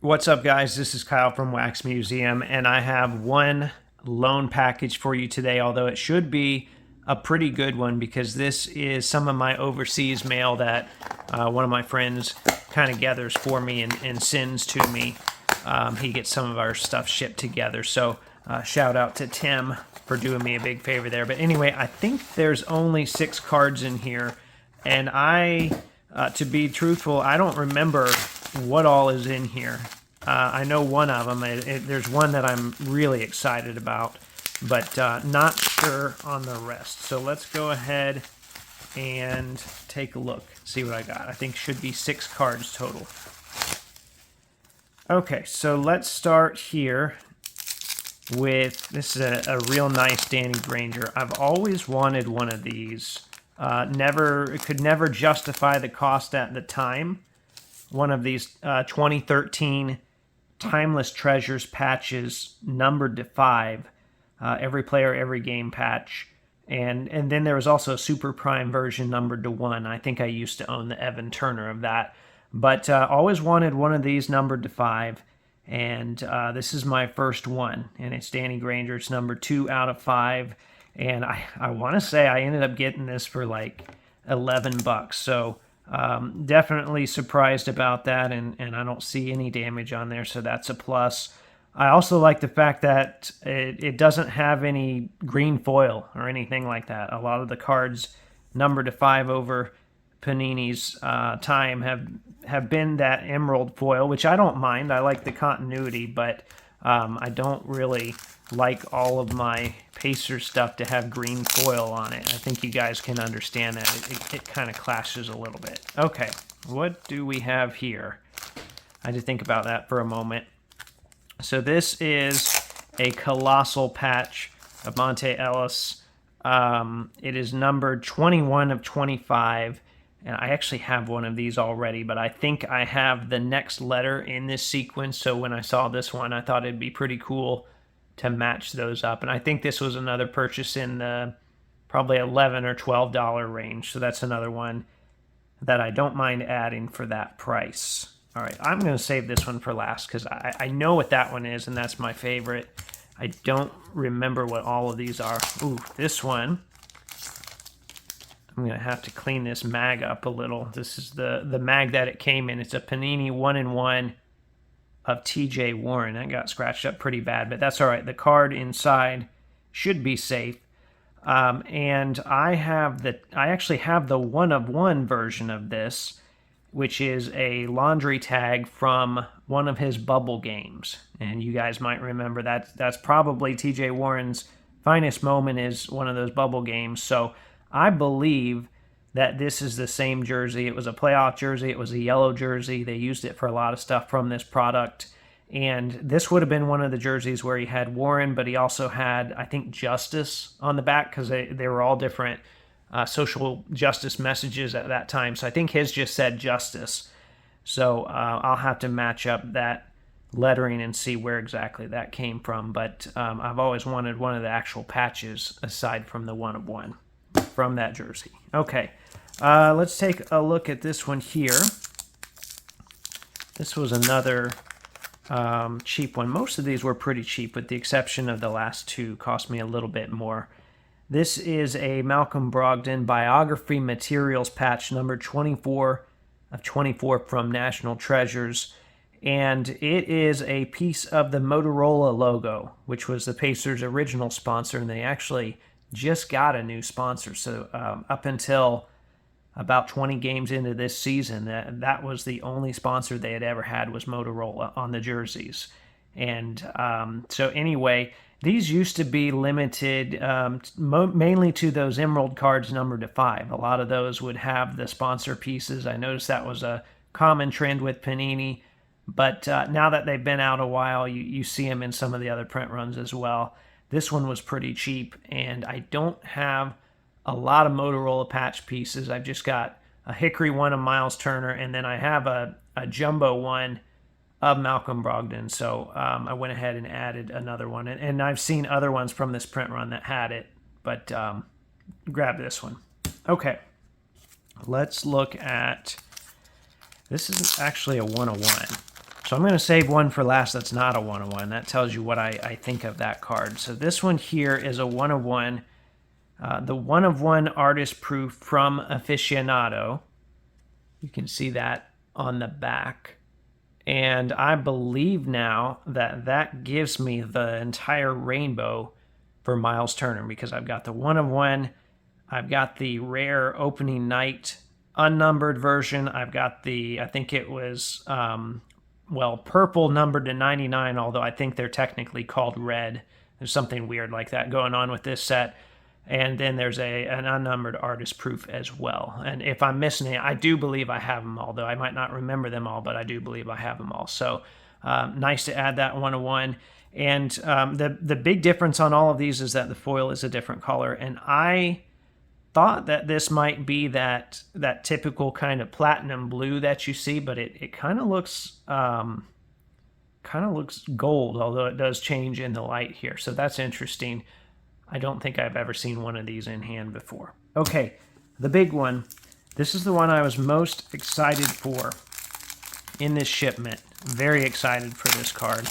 What's up, guys? This is Kyle from Wax Museum, and I have one loan package for you today, although it should be a pretty good one because this is some of my overseas mail that one of my friends kind of gathers for me and sends to me. He gets some of our stuff shipped together, so shout out to Tim for doing me a big favor there. But anyway, I think there's only 6 cards in here, and to be truthful, I don't remember what all is in here. I know one of them. There's one that I'm really excited about, but not sure on the rest. So let's go ahead and take a look, see what I got. I think should be 6 cards total. Okay, so let's start here with, this is a real nice Danny Granger. I've always wanted one of these. Could never justify the cost at the time. One of these 2013 Timeless Treasures patches, numbered to 5. Every player, every game patch. And then there was also a Super Prime version numbered to 1. I think I used to own the Evan Turner of that. But always wanted one of these numbered to 5. And this is my first one. And it's Danny Granger. It's number 2 out of 5. And I want to say I ended up getting this for like $11. So definitely surprised about that. And I don't see any damage on there. So that's a plus. I also like the fact that it doesn't have any green foil or anything like that. A lot of the cards numbered to 5 over Panini's time have been that emerald foil, which I don't mind. I like the continuity, but I don't really like all of my Pacer stuff to have green foil on it. I think you guys can understand that. It kind of clashes a little bit. Okay, what do we have here? I had to think about that for a moment. So this is a colossal patch of Monte Ellis. It is numbered 21 of 25. And I actually have one of these already, but I think I have the next letter in this sequence. So when I saw this one, I thought it'd be pretty cool to match those up. And I think this was another purchase in the probably $11 or $12 range. So that's another one that I don't mind adding for that price. All right, I'm going to save this one for last because I know what that one is, and that's my favorite. I don't remember what all of these are. Ooh, this one. I'm going to have to clean this mag up a little. This is the mag that it came in. It's a Panini 1-in-1 of TJ Warren. That got scratched up pretty bad, but that's all right. The card inside should be safe. And I actually have the 1-of-1 version of this, which is a laundry tag from one of his bubble games. And you guys might remember that's probably TJ Warren's finest moment, is one of those bubble games. So I believe that this is the same jersey. It was a playoff jersey. It was a yellow jersey. They used it for a lot of stuff from this product. And this would have been one of the jerseys where he had Warren, but he also had, I think, Justice on the back because they were all different social justice messages at that time. So I think his just said Justice. So I'll have to match up that lettering and see where exactly that came from. But I've always wanted one of the actual patches aside from the 1-of-1 from that jersey. Okay, let's take a look at this one here. This was another cheap one. Most of these were pretty cheap, with the exception of the last 2 cost me a little bit more. This is a Malcolm Brogden biography materials patch, number 24 of 24 from National Treasures. And it is a piece of the Motorola logo, which was the Pacers' original sponsor, and they actually just got a new sponsor. So up until about 20 games into this season, that was the only sponsor they had ever had, was Motorola on the jerseys. And so anyway, these used to be limited mainly to those emerald cards numbered to 5. A lot of those would have the sponsor pieces. I noticed that was a common trend with Panini. But now that they've been out a while, you see them in some of the other print runs as well. This one was pretty cheap, and I don't have a lot of Motorola patch pieces. I've just got a Hickory one of Miles Turner, and then I have a jumbo one of Malcolm Brogden. So I went ahead and added another one. And I've seen other ones from this print run that had it, but grab this one. Okay, let's look at, this is actually a 101. So I'm going to save one for last that's not a 1-of-1. That tells you what I think of that card. So this one here is a 1-of-1. The 1-of-1 artist proof from Aficionado. You can see that on the back. And I believe now that that gives me the entire rainbow for Miles Turner, because I've got the 1-of-1, I've got the rare opening night unnumbered version, I've got the, I think it was, purple numbered to 99, although I think they're technically called red. There's something weird like that going on with this set. And then there's an unnumbered artist proof as well. And if I'm missing it, I do believe I have them all, though I might not remember them all, but I do believe I have them all. So nice to add that 1-of-1. And the big difference on all of these is that the foil is a different color. And I thought that this might be that typical kind of platinum blue that you see, but it kind of looks gold, although it does change in the light here. So that's interesting. I don't think I've ever seen one of these in hand before. Okay, the big one. This is the one I was most excited for in this shipment. Very excited for this card.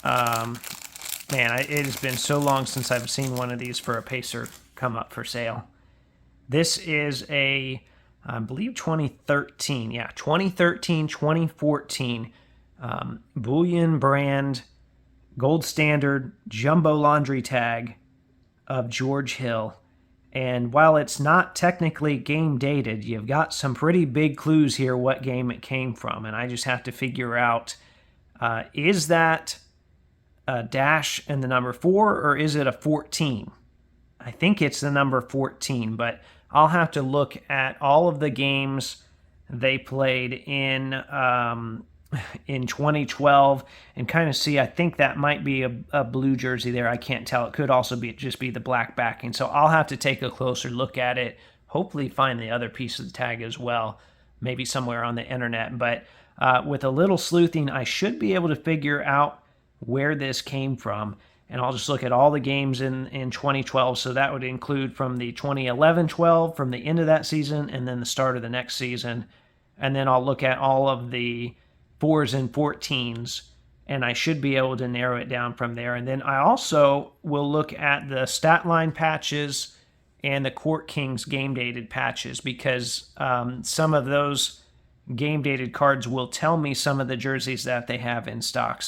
Man, it has been so long since I've seen one of these for a Pacer come up for sale. This is a, I believe 2013. Yeah, 2013, 2014 Bullion brand gold standard jumbo laundry tag of George Hill. And while it's not technically game dated, you've got some pretty big clues here what game it came from. And I just have to figure out, is that a dash and the number 4, or is it a 14? I think it's the number 14, but I'll have to look at all of the games they played in 2012 and kind of see. I think that might be a blue jersey there. I can't tell. It could also be just be the black backing. So I'll have to take a closer look at it. Hopefully find the other piece of the tag as well, maybe somewhere on the internet. But with a little sleuthing, I should be able to figure out where this came from. And I'll just look at all the games in 2012. So that would include from the 2011-12, from the end of that season, and then the start of the next season. And then I'll look at all of the 4s and 14s, and I should be able to narrow it down from there. And then I also will look at the stat line patches and the Court Kings game dated patches, because some of those game dated cards will tell me some of the jerseys that they have in stock,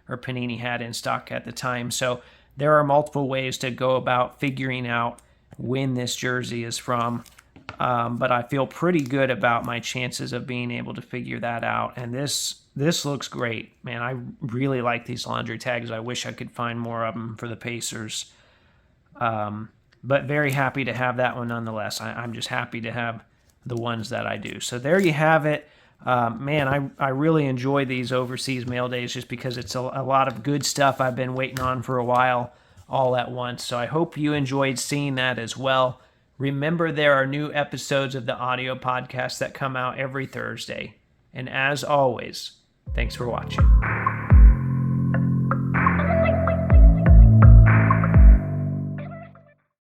or Panini had in stock at the time. So there are multiple ways to go about figuring out when this jersey is from. But I feel pretty good about my chances of being able to figure that out. And this looks great, man. I really like these laundry tags. I wish I could find more of them for the Pacers. But very happy to have that one nonetheless. I'm just happy to have the ones that I do. So there you have it. Man, I really enjoy these overseas mail days just because it's a lot of good stuff I've been waiting on for a while all at once. So I hope you enjoyed seeing that as well. Remember, there are new episodes of the audio podcast that come out every Thursday. And as always, thanks for watching.